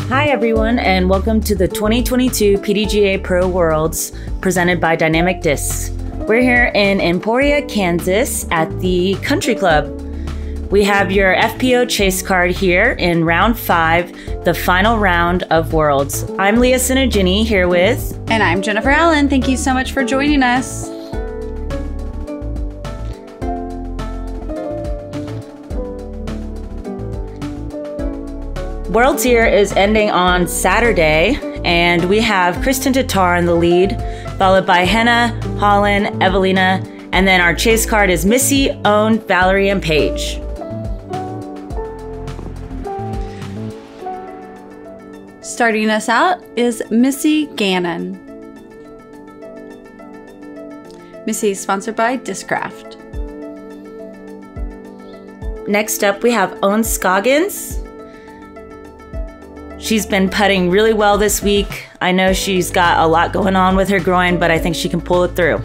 Hi everyone, and welcome to the 2022 PDGA Pro Worlds presented by Dynamic Discs. We're here in Emporia, Kansas at the Country Club. We have your FPO chase card here in round 5, the final round of Worlds. I'm Leah Sinagini here with... And I'm Jennifer Allen. Thank you so much for joining us. Worlds here is ending on Saturday, and we have Kristen Tatar in the lead, followed by Henna, Holland, Evelina, and then our chase card is Missy, Own, Valerie, and Paige. Starting us out is Missy Gannon. Missy is sponsored by Discraft. Next up, we have Own Scoggins. She's been putting really well this week. I know she's got a lot going on with her groin, but I think she can pull it through.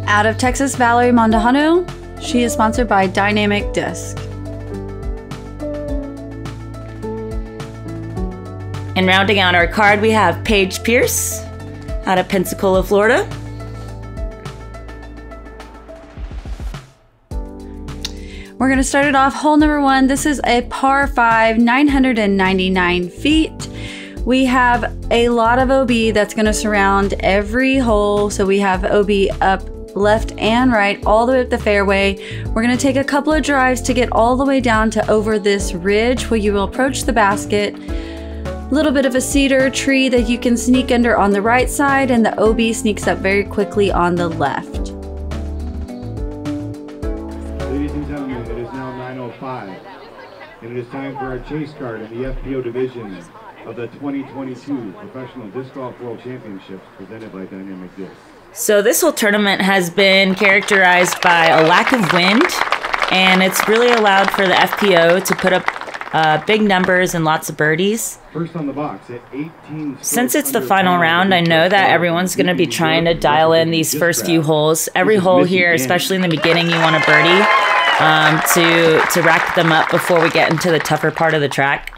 Out of Texas, Valerie Manujano. She is sponsored by Dynamic Disc. And rounding out our card, we have Paige Pierce out of Pensacola, Florida. We're going to start it off hole number 1. This is a par 5, 999 feet. We have a lot of OB that's going to surround every hole. So we have OB up, left, and right, all the way up the fairway. We're going to take a couple of drives to get all the way down to over this ridge where you will approach the basket. A little bit of a cedar tree that you can sneak under on the right side, and the OB sneaks up very quickly on the left. Ladies and gentlemen, it is now 9:05, and it is time for our chase card in the FPO division of the 2022 Professional Disc Golf World Championships presented by Dynamic Disc. So this whole tournament has been characterized by a lack of wind, and it's really allowed for the FPO to put up big numbers and lots of birdies. First on the box at 18. Since it's the final round, I know that everyone's going to be trying to dial in these first few holes. Every hole here, especially in the beginning, you want a birdie to rack them up before we get into the tougher part of the track.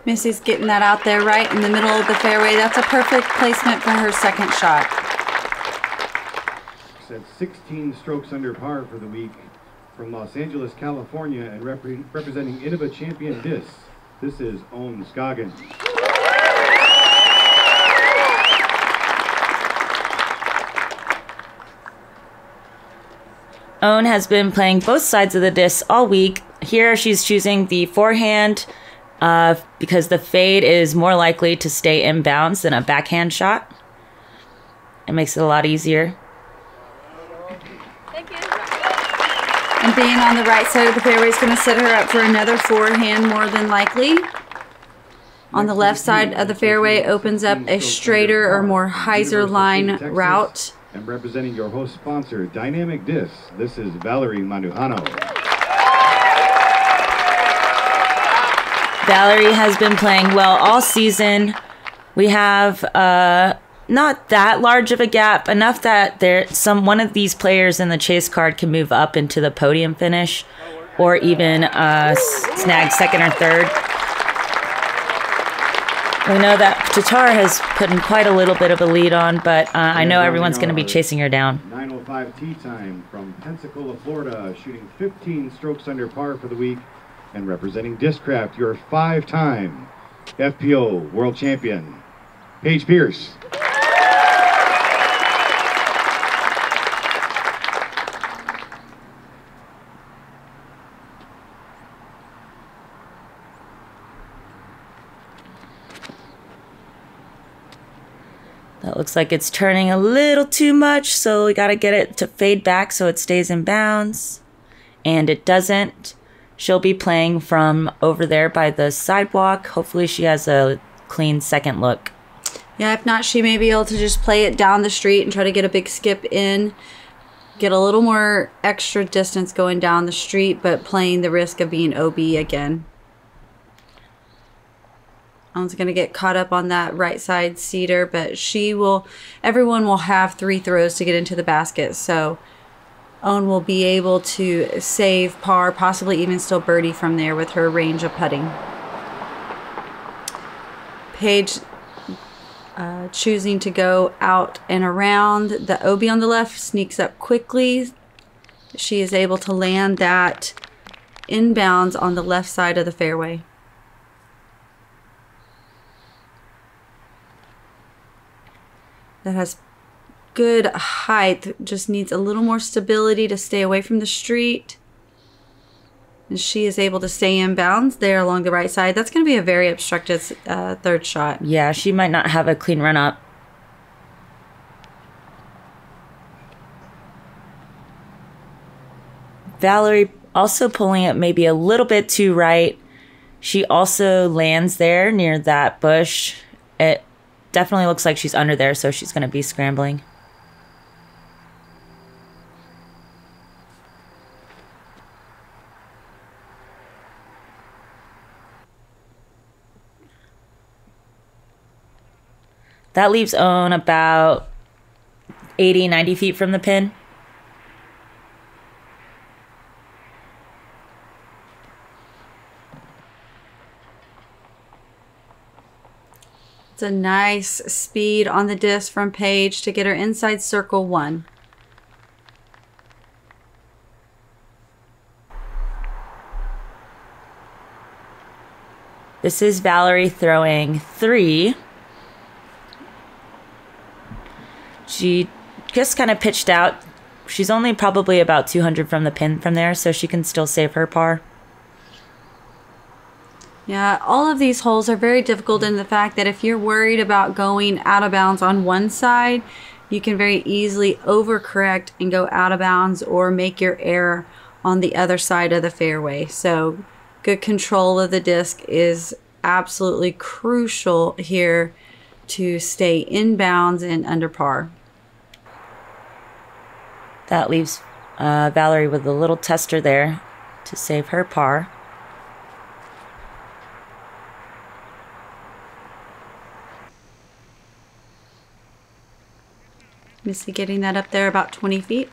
Missy's getting that out there right in the middle of the fairway. That's a perfect placement for her second shot. At 16 strokes under par for the week from Los Angeles, California, and representing Innova Champion Disc. This is Own Scoggins. Own has been playing both sides of the disc all week. Here she's choosing the forehand because the fade is more likely to stay in bounds than a backhand shot. It makes it a lot easier. Thank you. And being on the right side of the fairway is going to set her up for another forehand more than likely. On the left side of the fairway opens up a straighter or more hyzer line route. And representing your host sponsor, Dynamic Disc, this is Valerie Manujano. Valerie has been playing well all season. We have not that large of a gap, enough that one of these players in the chase card can move up into the podium finish, or even snag second or third. We know that Tatar has put in quite a little bit of a lead on, but I know everyone's going to be chasing her down. 9:05 tee time from Pensacola, Florida, shooting 15 strokes under par for the week. And representing Discraft, your 5-time FPO World Champion, Paige Pierce. That looks like it's turning a little too much, so we got to get it to fade back so it stays in bounds. And it doesn't. She'll be playing from over there by the sidewalk. Hopefully she has a clean second look. Yeah, if not, she may be able to just play it down the street and try to get a big skip in. Get a little more extra distance going down the street, but playing the risk of being OB again. Owen's going to get caught up on that right side cedar, but everyone will have 3 throws to get into the basket. So Owen will be able to save par, possibly even still birdie from there with her range of putting. Paige choosing to go out and around. The OB on the left sneaks up quickly. She is able to land that inbounds on the left side of the fairway. That has good height, just needs a little more stability to stay away from the street. And she is able to stay in bounds there along the right side. That's going to be a very obstructed third shot. Yeah, she might not have a clean run up. Valerie also pulling it maybe a little bit too right. She also lands there near that bush. It definitely looks like she's under there, so she's going to be scrambling. That leaves Owen about 80, 90 feet from the pin. It's a nice speed on the disc from Paige to get her inside circle 1. This is Valerie throwing 3. She just kind of pitched out. She's only probably about 200 from the pin from there, so she can still save her par. Yeah, all of these holes are very difficult in the fact that if you're worried about going out of bounds on one side, you can very easily overcorrect and go out of bounds or make your error on the other side of the fairway. So good control of the disc is absolutely crucial here to stay in bounds and under par. That leaves Valerie with a little tester there to save her par. Missy getting that up there about 20 feet.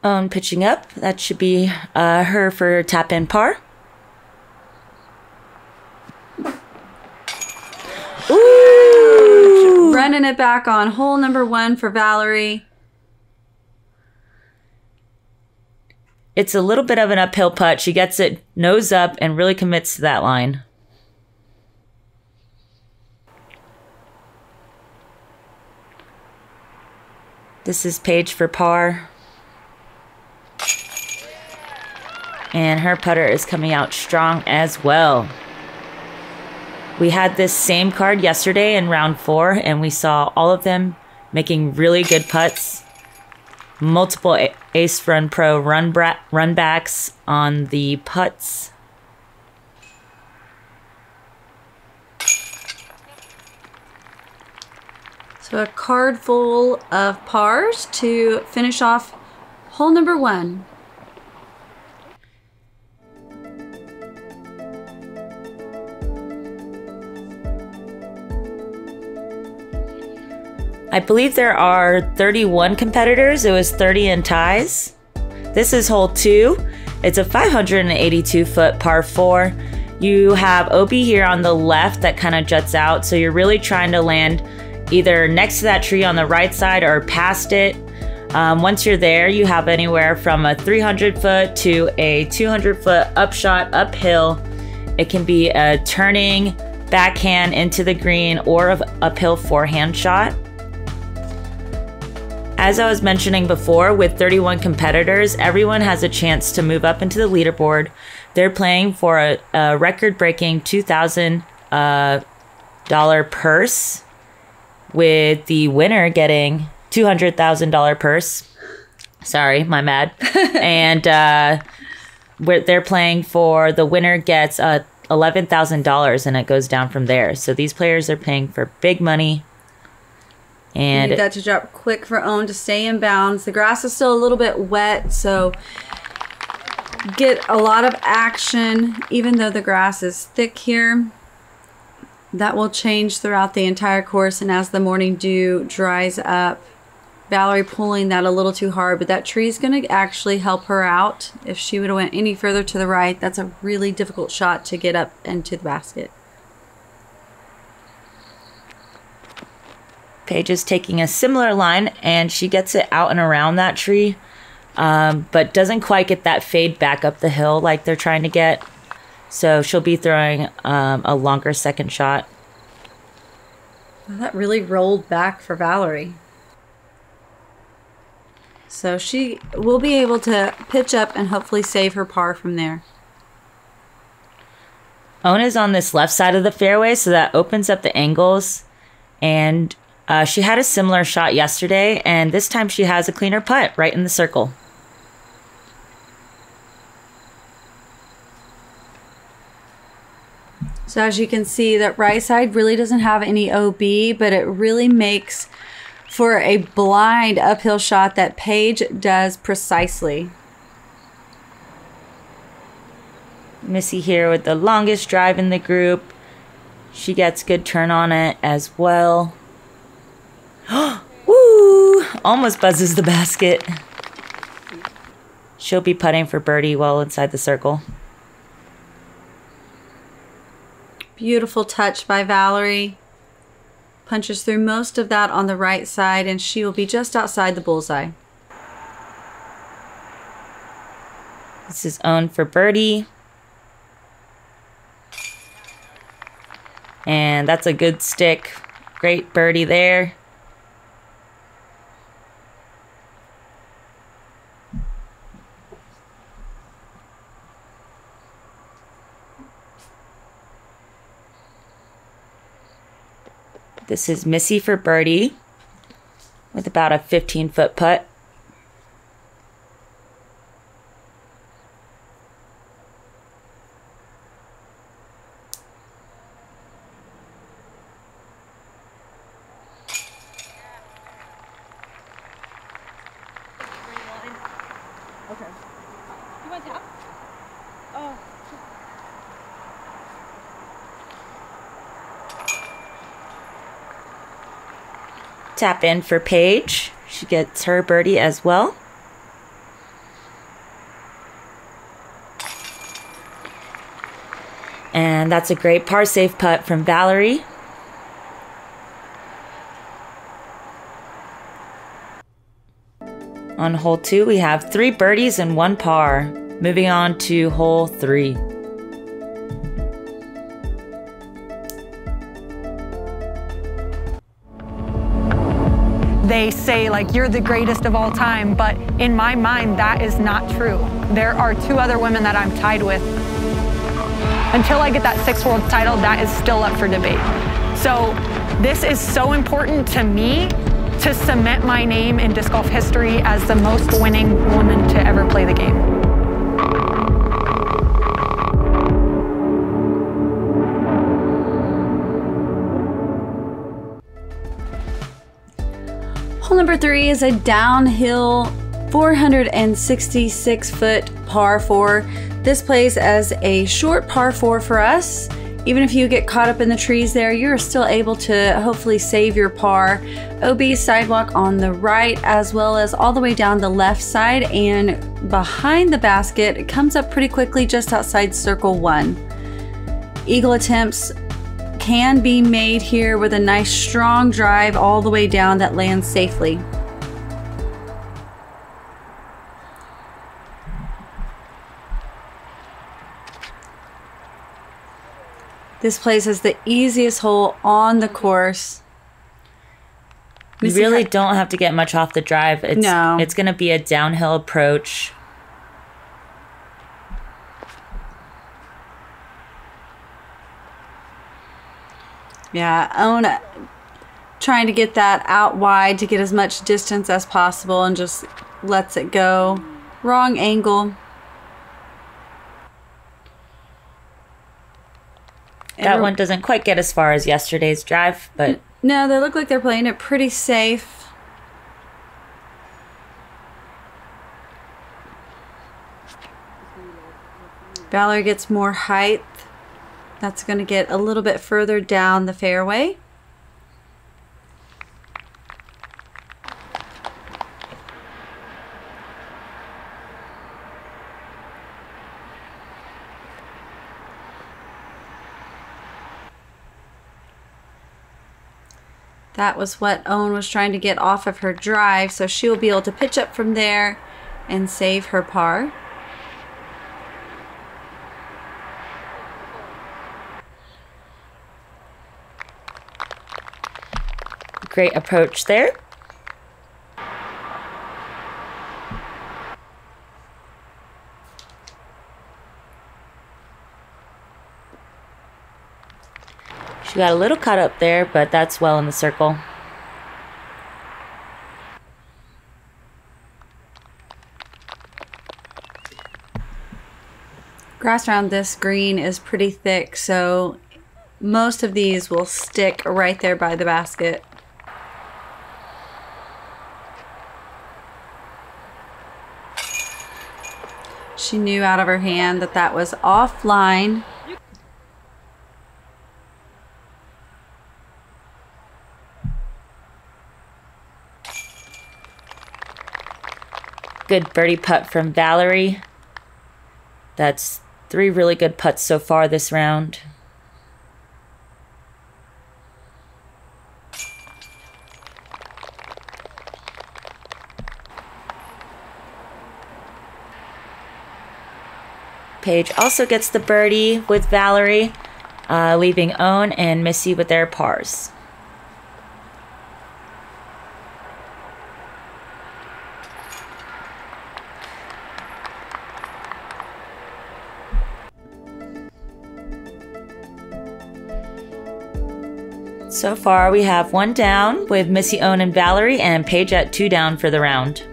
Owen pitching up. That should be her for tap in par. Ooh! Running it back on hole number 1 for Valerie. It's a little bit of an uphill putt. She gets it nose up and really commits to that line. This is Paige for par. And her putter is coming out strong as well. We had this same card yesterday in round 4, and we saw all of them making really good putts. Multiple Ace Run Pro run backs on the putts. So a card full of pars to finish off hole number 1. I believe there are 31 competitors. It was 30 in ties. This is hole 2. It's a 582-foot par 4. You have OB here on the left that kind of juts out, so you're really trying to land either next to that tree on the right side or past it. Once you're there, you have anywhere from a 300-foot to a 200-foot upshot uphill. It can be a turning backhand into the green or an uphill forehand shot. As I was mentioning before, with 31 competitors, everyone has a chance to move up into the leaderboard. They're playing for a record-breaking $2,000 purse, with the winner getting $200,000 purse. Sorry, my bad. And where they're playing for the winner gets $11,000 and it goes down from there. So these players are paying for big money. And need that to drop quick for Owen to stay in bounds. The grass is still a little bit wet, so get a lot of action even though the grass is thick here. That will change throughout the entire course, and as the morning dew dries up, Valerie pulling that a little too hard, but that tree is going to actually help her out. If she would have went any further to the right, that's a really difficult shot to get up into the basket. Paige is taking a similar line, and she gets it out and around that tree, but doesn't quite get that fade back up the hill like they're trying to get. So she'll be throwing a longer second shot. Well, that really rolled back for Valerie. So she will be able to pitch up and hopefully save her par from there. Owen is on this left side of the fairway, so that opens up the angles. And she had a similar shot yesterday, and this time she has a cleaner putt right in the circle. So as you can see, that right side really doesn't have any OB, but it really makes for a blind uphill shot that Paige does precisely. Missy here with the longest drive in the group. She gets good turn on it as well. Woo! Almost buzzes the basket. She'll be putting for birdie well inside the circle. Beautiful touch by Valerie. Punches through most of that on the right side, and she will be just outside the bullseye. This is Owen for birdie. And that's a good stick. Great birdie there. This is Missy for birdie with about a 15-foot putt. Okay. You want tap? Oh. Tap in for Paige. She gets her birdie as well. And that's a great par safe putt from Valerie. On hole 2, we have 3 birdies and 1 par. Moving on to hole 3. They say, like, you're the greatest of all time, but in my mind, that is not true. There are 2 other women that I'm tied with. Until I get that 6th world title, that is still up for debate. So this is so important to me to cement my name in disc golf history as the most winning woman to ever play the game. Hole number 3 is a downhill 466-foot par 4. This plays as a short par 4 for us. Even if you get caught up in the trees there, you're still able to hopefully save your par. OB sidewalk on the right, as well as all the way down the left side, and behind the basket, it comes up pretty quickly just outside circle 1. Eagle attempts can be made here with a nice strong drive all the way down that lands safely. This plays as the easiest hole on the course. You really don't have to get much off the drive. It's going to be a downhill approach. Yeah, Owen trying to get that out wide to get as much distance as possible and just lets it go. Wrong angle. That one doesn't quite get as far as yesterday's drive, but... No, they look like they're playing it pretty safe. Valerie gets more height. That's going to get a little bit further down the fairway. That was what Owen was trying to get off of her drive, so she'll be able to pitch up from there and save her par. Great approach there. She got a little caught up there, but that's well in the circle. Grass around this green is pretty thick, so most of these will stick right there by the basket. She knew out of her hand that that was offline. Good birdie putt from Valerie. That's 3 really good putts so far this round. Paige also gets the birdie with Valerie, leaving Owen and Missy with their pars. So far, we have 1 down with Missy, Owen, and Valerie, and Paige at 2 down for the round.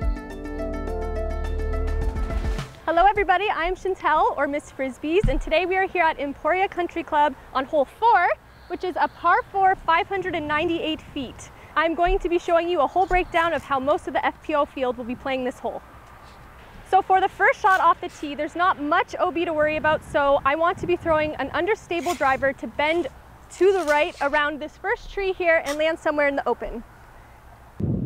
Hello everybody, I'm Chantel, or Miss Frisbees, and today we are here at Emporia Country Club on hole 4, which is a par 4, 598 feet. I'm going to be showing you a hole breakdown of how most of the FPO field will be playing this hole. So for the first shot off the tee, there's not much OB to worry about, so I want to be throwing an understable driver to bend to the right around this first tree here and land somewhere in the open.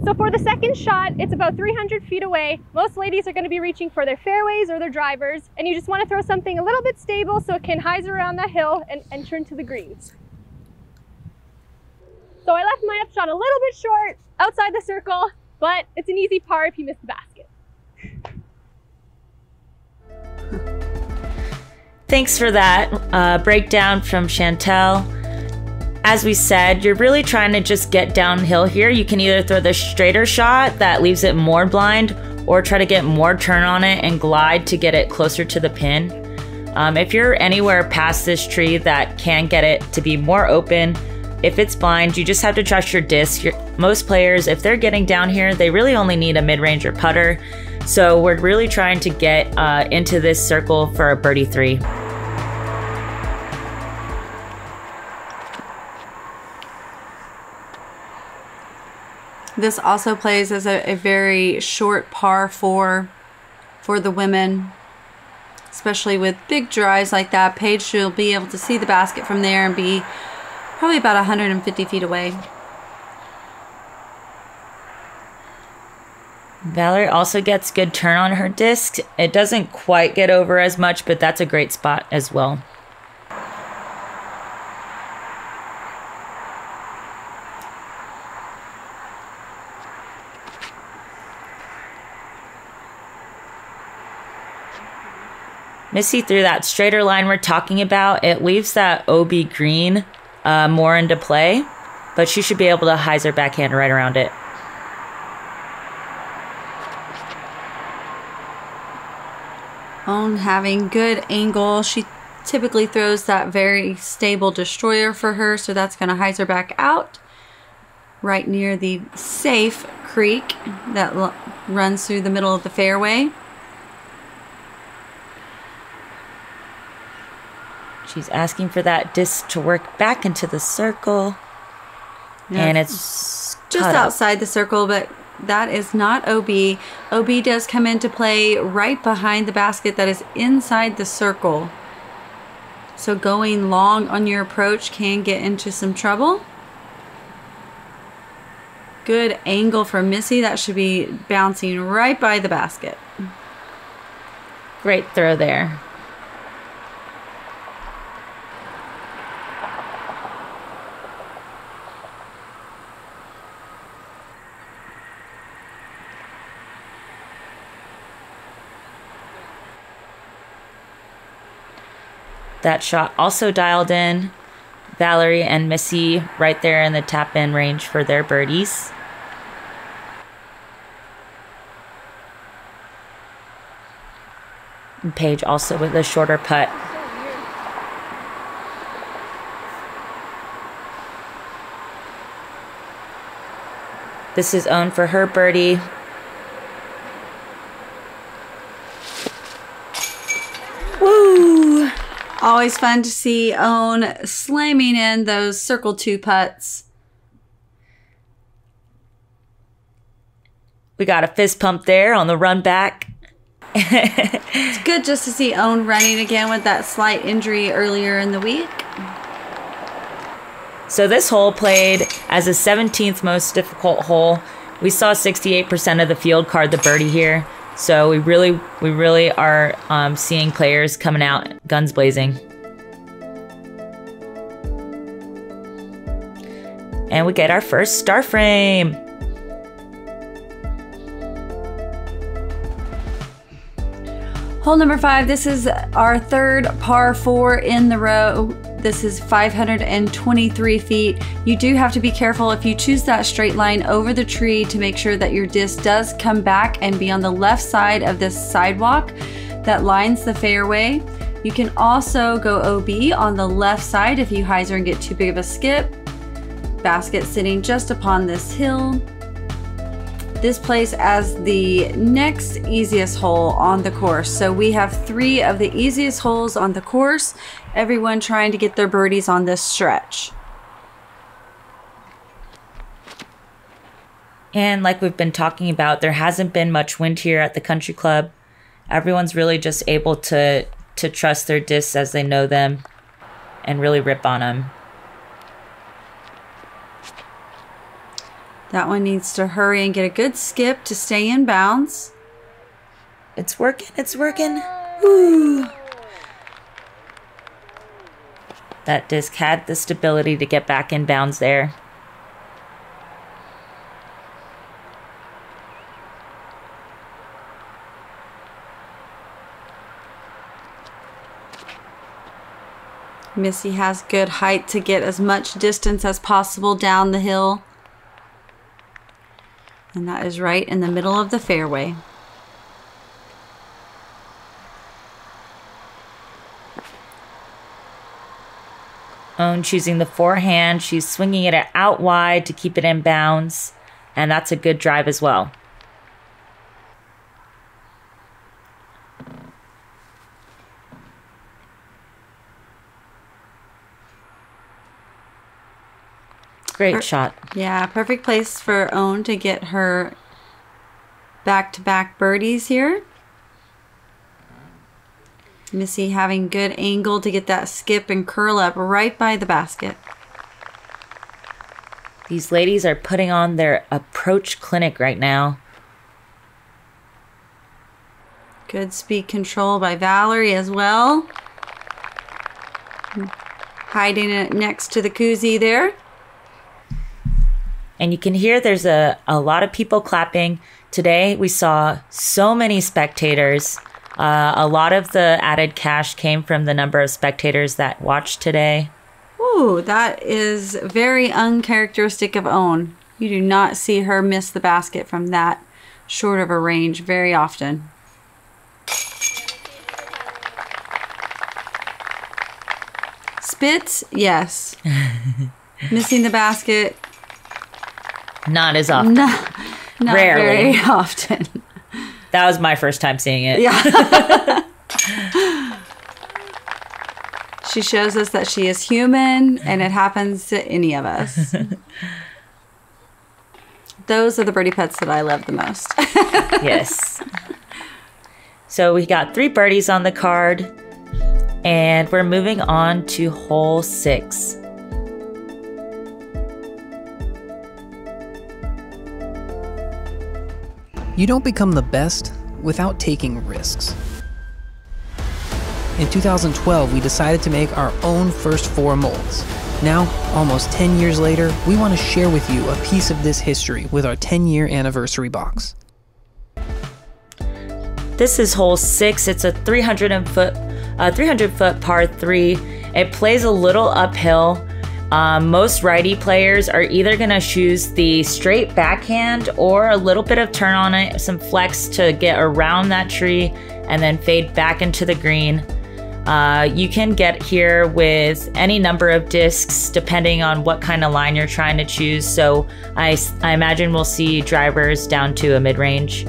So for the second shot, it's about 300 feet away. Most ladies are going to be reaching for their fairways or their drivers, and you just want to throw something a little bit stable so it can hyzer around that hill and turn to the greens. So I left my shot a little bit short outside the circle, but it's an easy par if you miss the basket. Thanks for that breakdown from Chantel. As we said, you're really trying to just get downhill here. You can either throw the straighter shot that leaves it more blind, or try to get more turn on it and glide to get it closer to the pin. If you're anywhere past this tree that can get it to be more open, if it's blind, you just have to trust your disc. Most players, if they're getting down here, they really only need a mid-range or putter. So we're really trying to get into this circle for a birdie 3. This also plays as a very short par 4 for the women, especially with big drives like that. Paige will be able to see the basket from there and be probably about 150 feet away. Valerie also gets good turn on her disc. It doesn't quite get over as much, but that's a great spot as well. Missy threw that straighter line we're talking about. It leaves that OB green more into play, but she should be able to hyzer backhand right around it. Owen having good angle. She typically throws that very stable destroyer for her, so that's going to hyzer back out right near the safe creek that runs through the middle of the fairway. She's asking for that disc to work back into the circle. Yeah, and it's just outside the circle, but that is not OB. OB does come into play right behind the basket that is inside the circle. So going long on your approach can get into some trouble. Good angle for Missy. That should be bouncing right by the basket. Great throw there. That shot also dialed in. Valerie and Missy right there in the tap-in range for their birdies. And Paige also with a shorter putt. This is owned for her birdie. Woo! Always fun to see Own slamming in those circle 2 putts. We got a fist pump there on the run back. It's good just to see Own running again with that slight injury earlier in the week. So this hole played as the 17th most difficult hole. We saw 68% of the field card the birdie here. So we really are seeing players coming out guns blazing. And we get our first star frame. Hole number 5, this is our third par 4 in the row. This is 523 feet. You do have to be careful if you choose that straight line over the tree to make sure that your disc does come back and be on the left side of this sidewalk that lines the fairway. You can also go OB on the left side if you hyzer and get too big of a skip. Basket sitting just upon this hill. This plays as the next easiest hole on the course. So we have 3 of the easiest holes on the course. Everyone trying to get their birdies on this stretch. And like we've been talking about, there hasn't been much wind here at the country club. Everyone's really just able to trust their discs as they know them and really rip on them. That one needs to hurry and get a good skip to stay in bounds. It's working, it's working. Woo! That disc had the stability to get back in bounds there. Missy has good height to get as much distance as possible down the hill. And that is right in the middle of the fairway. Own choosing the forehand. She's swinging it out wide to keep it in bounds. And that's a good drive as well. Great shot. Yeah, perfect place for Own to get her back-to-back birdies here. Missy having good angle to get that skip and curl up right by the basket. These ladies are putting on their approach clinic right now. Good speed control by Valerie as well. Hiding it next to the koozie there. And you can hear there's a lot of people clapping. Today we saw so many spectators. A lot of the added cash came from the number of spectators that watched today. Ooh, that is very uncharacteristic of Own. You do not see her miss the basket from that short of a range very often. Spits, yes. Missing the basket. Not as often. Not Rarely. very often. That was my first time seeing it. Yeah. She shows us that she is human, and it happens to any of us. Those are the birdie putts that I love the most. Yes. So we got 3 birdies on the card, and we're moving on to hole 6. You don't become the best without taking risks. In 2012, we decided to make our own first 4 molds. Now, almost 10 years later, we want to share with you a piece of this history with our 10-year anniversary box. This is hole 6. It's a 300-foot par 3. It plays a little uphill. Most righty players are either going to choose the straight backhand or a little bit of turn on it, some flex to get around that tree and then fade back into the green. You can get here with any number of discs depending on what kind of line you're trying to choose. So I imagine we'll see drivers down to a mid-range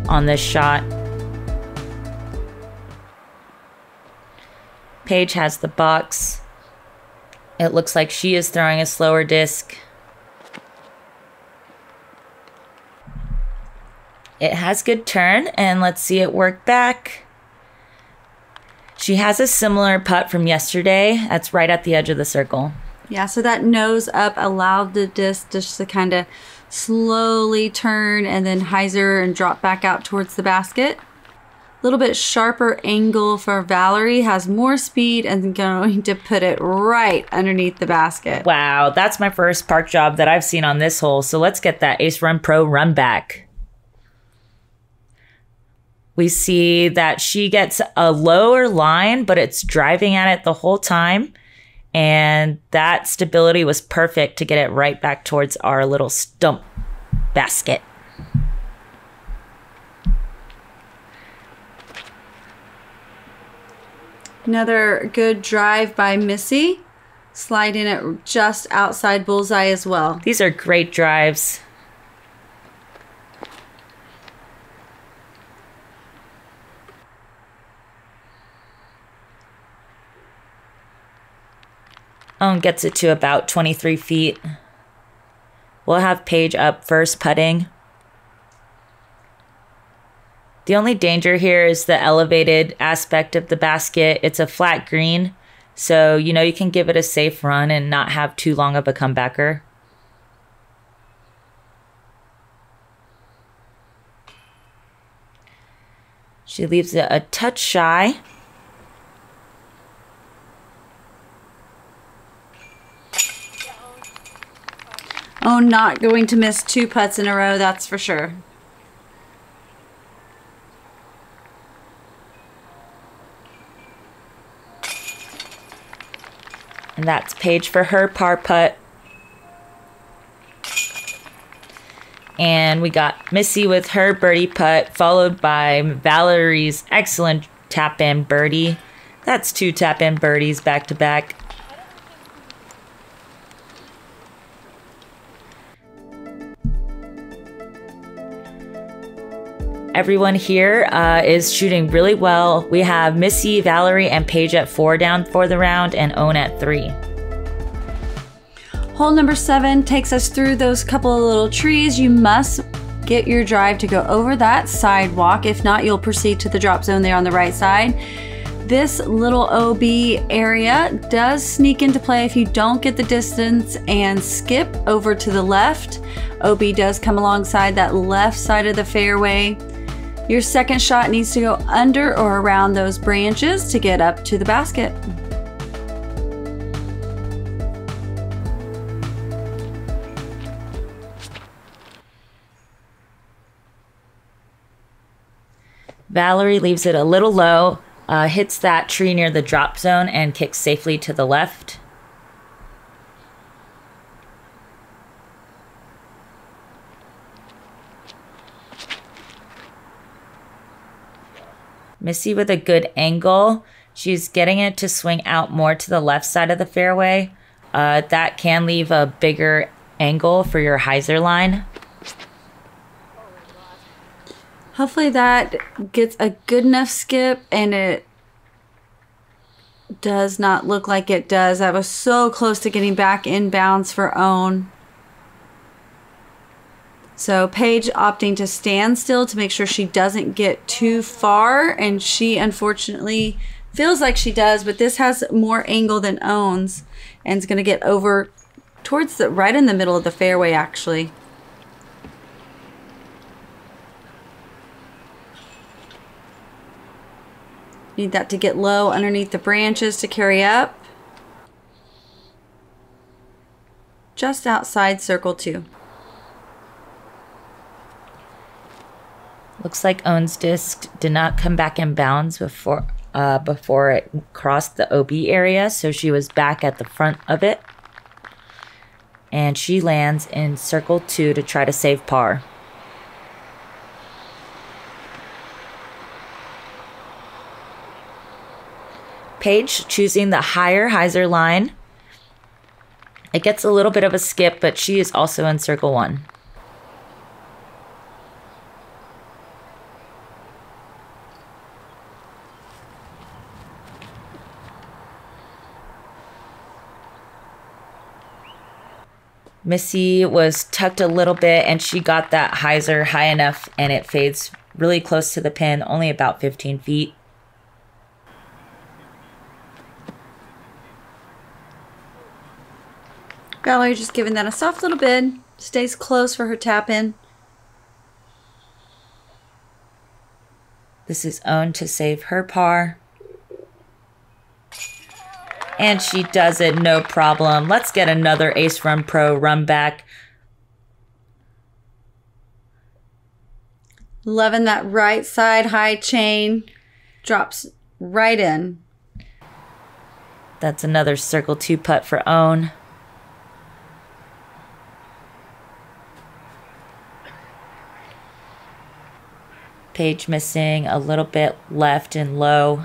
on this shot. Paige has the box. It looks like she is throwing a slower disc. It has good turn, and let's see it work back. She has a similar putt from yesterday. That's right at the edge of the circle. Yeah, so that nose up allowed the disc just to kind of slowly turn and then hyzer and drop back out towards the basket. A little bit sharper angle for Valerie, has more speed and going to put it right underneath the basket. Wow, that's my first park job that I've seen on this hole. So let's get that Ace Run Pro run back. We see that she gets a lower line, but it's driving at it the whole time. And that stability was perfect to get it right back towards our little stump basket. Another good drive by Missy, sliding it just outside bullseye as well. These are great drives. Gets it to about 23 feet. We'll have Paige up first putting. The only danger here is the elevated aspect of the basket. It's a flat green, so you know you can give it a safe run and not have too long of a comebacker. She leaves it a touch shy. Oh, not going to miss 2 putts in a row, that's for sure. And that's Paige for her par putt. And we got Missy with her birdie putt, followed by Valerie's excellent tap-in birdie. That's 2 tap-in birdies back to back. Everyone here is shooting really well. We have Missy, Valerie, and Paige at 4 down for the round, and Owen at 3. Hole number 7 takes us through those couple of little trees. You must get your drive to go over that sidewalk. If not, you'll proceed to the drop zone there on the right side. This little OB area does sneak into play if you don't get the distance and skip over to the left. OB does come alongside that left side of the fairway. Your second shot needs to go under or around those branches to get up to the basket. Valerie leaves it a little low, hits that tree near the drop zone, and kicks safely to the left. Missy with a good angle. She's getting it to swing out more to the left side of the fairway. That can leave a bigger angle for your hyzer line. Hopefully that gets a good enough skip and it Does not look like it does. I was so close to getting back in bounds for own. So Paige opting to stand still to make sure she doesn't get too far, and she unfortunately feels like she does, but this has more angle than owns, and it's going to get over towards the right in the middle of the fairway actually. Need that to get low underneath the branches to carry up. Just outside circle 2. Looks like Owen's disc did not come back in bounds before it crossed the OB area, so she was back at the front of it. And she lands in circle 2 to try to save par. Paige choosing the higher hyzer line. It gets a little bit of a skip, but she is also in circle 1. Missy was tucked a little bit, and she got that hyzer high enough, and it fades really close to the pin, only about 15 feet. Valerie just giving that a soft little bid. Stays close for her tap in. This is Owen to save her par. And she does it, no problem. Let's get another Ace Run Pro run back. Loving that right side high chain. Drops right in. That's another circle 2 putt for Owen. Paige missing a little bit left and low.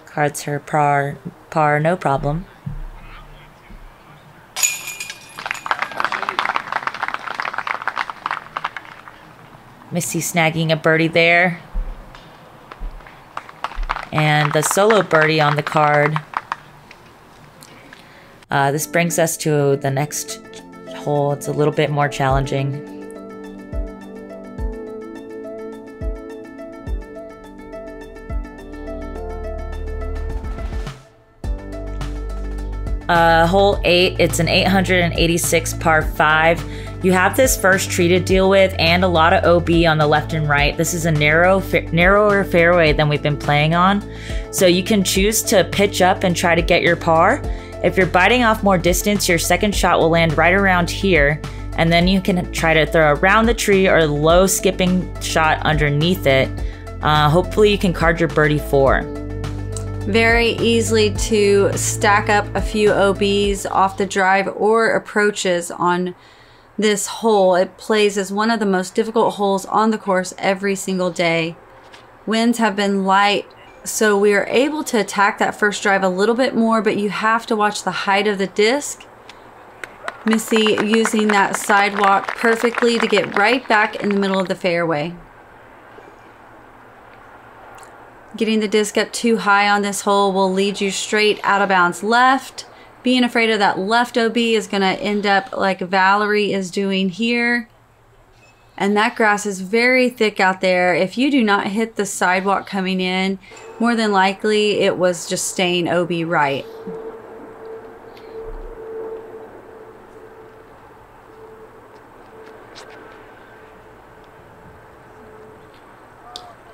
Cards her par, no problem. Missy snagging a birdie there. And the solo birdie on the card. This brings us to the next hole. It's a little bit more challenging. Hole 8, it's an 886 par 5. You have this first tree to deal with and a lot of OB on the left and right. This is a narrower fairway than we've been playing on. So you can choose to pitch up and try to get your par. If you're biting off more distance, your second shot will land right around here, and then you can try to throw around the tree or a low skipping shot underneath it. Hopefully you can card your birdie 4. Very easily to stack up a few OBs off the drive or approaches on this hole. It plays as one of the most difficult holes on the course every single day. Winds have been light, so we are able to attack that first drive a little bit more, but you have to watch the height of the disc. Missy using that sidewalk perfectly to get right back in the middle of the fairway. Getting the disc up too high on this hole will lead you straight out of bounds left. Being afraid of that left OB is going to end up like Valerie is doing here. And that grass is very thick out there. If you do not hit the sidewalk coming in, more than likely it was just staying OB right.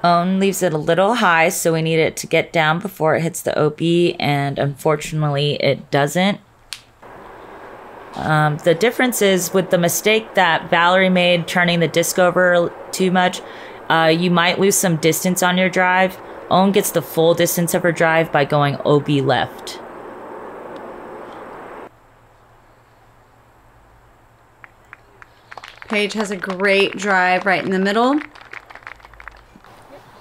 Owen leaves it a little high, so we need it to get down before it hits the OB, and unfortunately it doesn't. The difference is with the mistake that Valerie made turning the disc over too much, you might lose some distance on your drive. Owen gets the full distance of her drive by going OB left. Paige has a great drive right in the middle.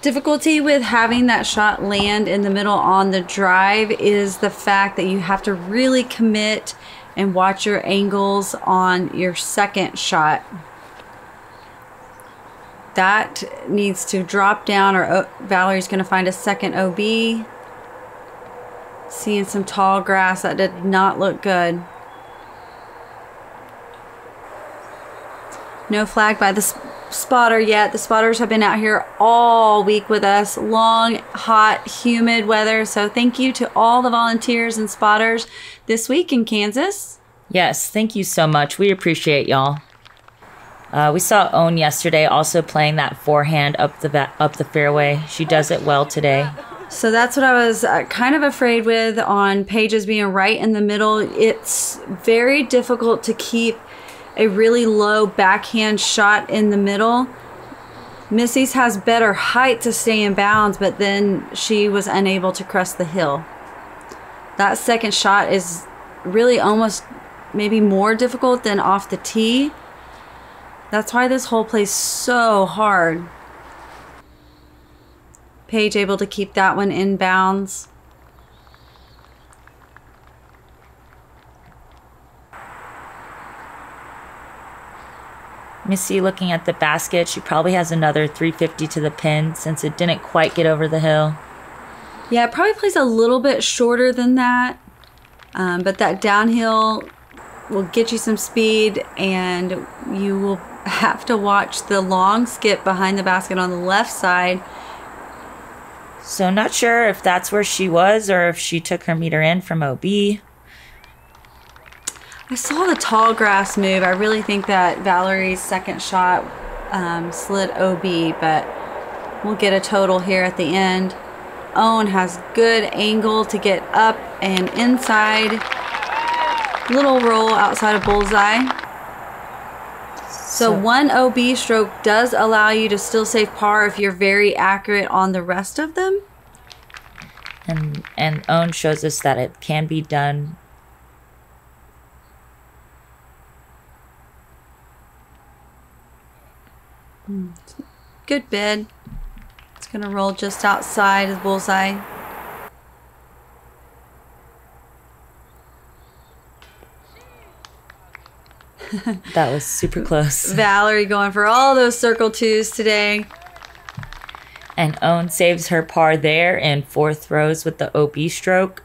Difficulty with having that shot land in the middle on the drive is the fact that you have to really commit and watch your angles on your second shot. that needs to drop down, or Valerie's going to find a second OB. Seeing some tall grass. That did not look good. No flag by the spotter yet. The spotters have been out here all week with us. Long, hot, humid weather. So thank you to all the volunteers and spotters this week in Kansas. Yes, thank you so much. We appreciate y'all. We saw Own yesterday also playing that forehand up the fairway. She does it well today. So that's what I was kind of afraid with on Paige's being right in the middle. It's very difficult to keep a really low backhand shot in the middle. Missy's has better height to stay in bounds, but then she was unable to crest the hill. That second shot is really almost maybe more difficult than off the tee. That's why this hole plays so hard. Paige able to keep that one in bounds. Missy looking at the basket. She probably has another 350 to the pin since it didn't quite get over the hill. Yeah, it probably plays a little bit shorter than that. But that downhill will get you some speed, and you will have to watch the long skip behind the basket on the left side. So not sure if that's where she was or if she took her meter in from OB. I saw the tall grass move. I really think that Valerie's second shot slid OB, but we'll get a total here at the end. Owen has good angle to get up and inside. Little roll outside of bullseye. So one OB stroke does allow you to still save par if you're very accurate on the rest of them. And Owen shows us that it can be done. Good bid. It's going to roll just outside of bullseye. That was super close. Valerie going for all those circle twos today. And Owen saves her par there in 4 throws with the OB stroke.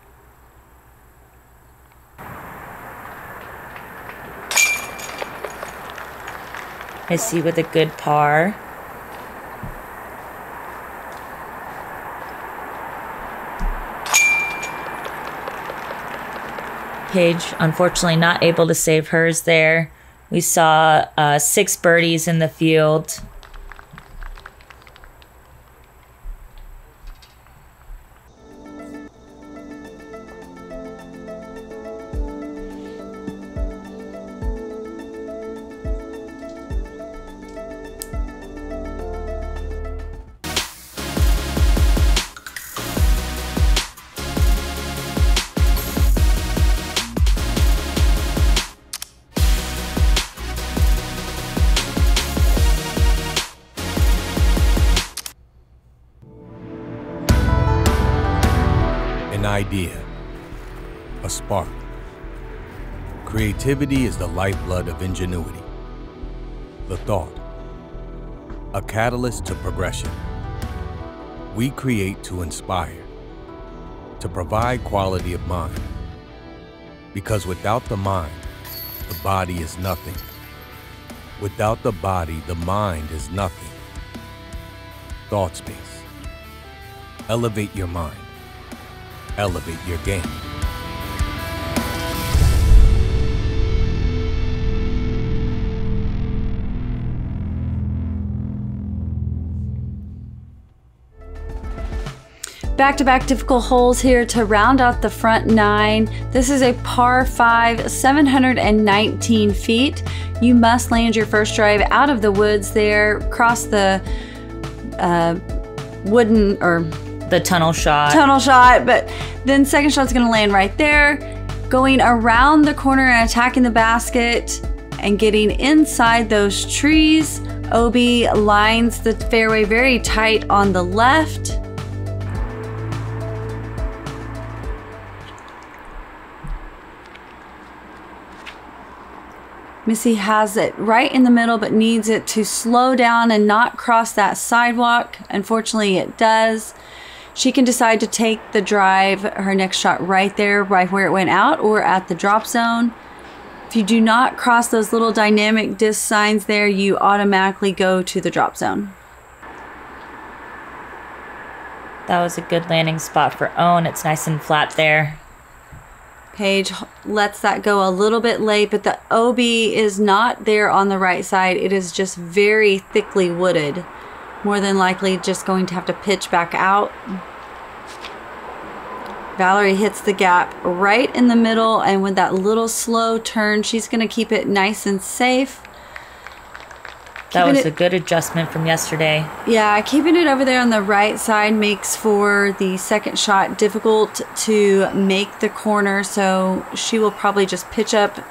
Missy with a good par. Paige, unfortunately, not able to save hers there. We saw 6 birdies in the field. Idea, a spark. Creativity is the lifeblood of ingenuity. The thought, a catalyst to progression. We create to inspire, to provide quality of mind. Because without the mind, the body is nothing. Without the body, the mind is nothing. Thought space. Elevate your mind. Elevate your game. Back-to-back difficult holes here to round out the front 9. This is a par 5, 719 feet. You must land your first drive out of the woods there, cross the wooden or the tunnel shot, but then second shot's gonna land right there, going around the corner and attacking the basket and getting inside those trees. OB lines the fairway very tight on the left. Missy has it right in the middle, but needs it to slow down and not cross that sidewalk. Unfortunately, it does. She can decide to take the drive, her next shot right there, right where it went out, or at the drop zone. If you do not cross those little dynamic disc signs there, you automatically go to the drop zone. That was a good landing spot for Owen. It's nice and flat there. Paige lets that go a little bit late, but the OB is not there on the right side. It is just very thickly wooded. More than likely just going to have to pitch back out. Valerie hits the gap right in the middle, and with that little slow turn, she's going to keep it nice and safe. That was a good adjustment from yesterday. Yeah, keeping it over there on the right side makes for the second shot difficult to make the corner, so she will probably just pitch up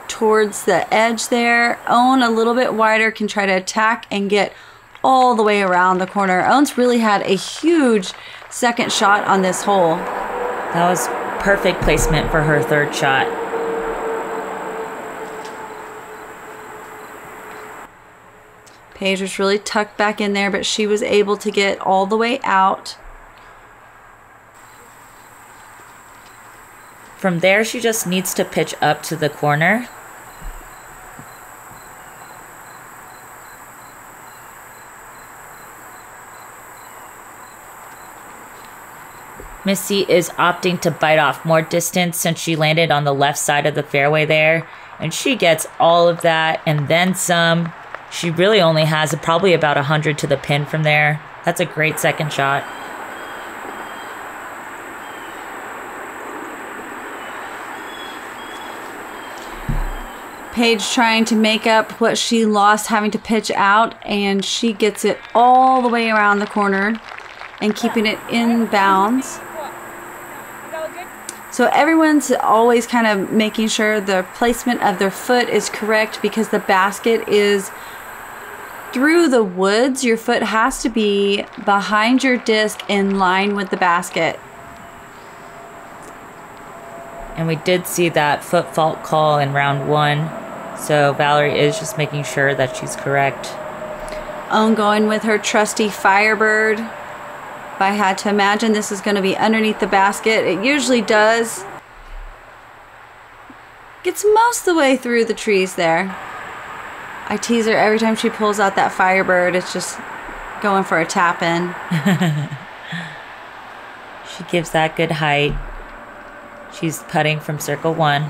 towards the edge there. Owen a little bit wider can try to attack and get all the way around the corner. Owen's really had a huge second shot on this hole. That was perfect placement for her third shot. Paige was really tucked back in there, but she was able to get all the way out. From there, she just needs to pitch up to the corner. Missy is opting to bite off more distance since she landed on the left side of the fairway there, and she gets all of that and then some. She really only has probably about 100 to the pin from there. That's a great second shot. Paige trying to make up what she lost having to pitch out, and she gets it all the way around the corner and keeping it in bounds. So everyone's always kind of making sure the placement of their foot is correct because the basket is through the woods. Your foot has to be behind your disc in line with the basket. And we did see that foot fault call in round 1. So Valerie is just making sure that she's correct. Owen going with her trusty Firebird. If I had to imagine this is going to be underneath the basket, it usually does. Gets most of the way through the trees there. I tease her every time she pulls out that Firebird. It's just going for a tap in. She gives that good height. She's putting from circle 1.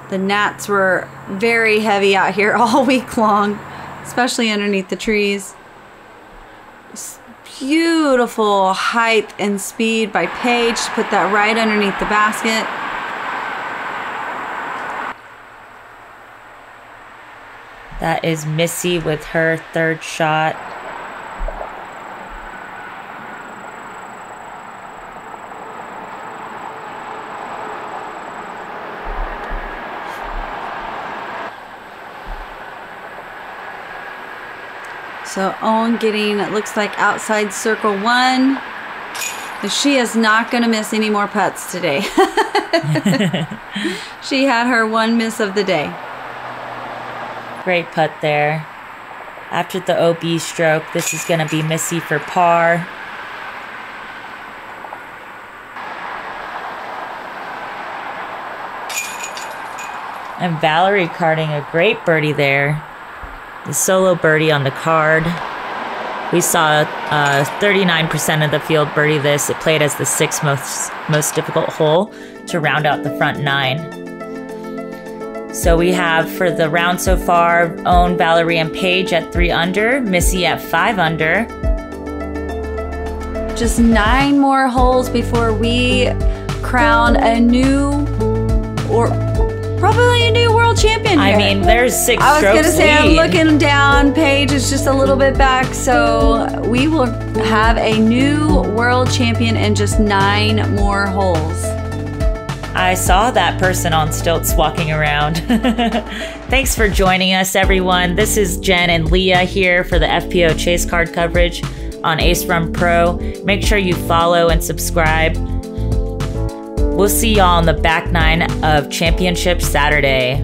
The gnats were very heavy out here all week long, especially underneath the trees. Beautiful height and speed by Paige to put that right underneath the basket. That is Missy with her third shot. So Owen getting, it looks like outside circle 1. But she is not going to miss any more putts today. She had her one miss of the day. Great putt there. After the OB stroke, this is going to be Missy for par. And Valerie carding a great birdie there. The solo birdie on the card. We saw 39% of the field birdie this. It played as the 6th most difficult hole to round out the front 9. So we have for the round so far, Owen, Valerie, and Paige at 3 under, Missy at 5 under. Just 9 more holes before we crown a new, or probably a new world champion here. I mean, there's 6 strokes I was going to say, lead. I'm looking down. Paige is just a little bit back. So we will have a new world champion in just 9 more holes. I saw that person on stilts walking around. Thanks for joining us, everyone. This is Jen and Leah here for the FPO Chase Card coverage on Ace Run Pro. Make sure you follow and subscribe. We'll see y'all on the back 9 of Championship Saturday.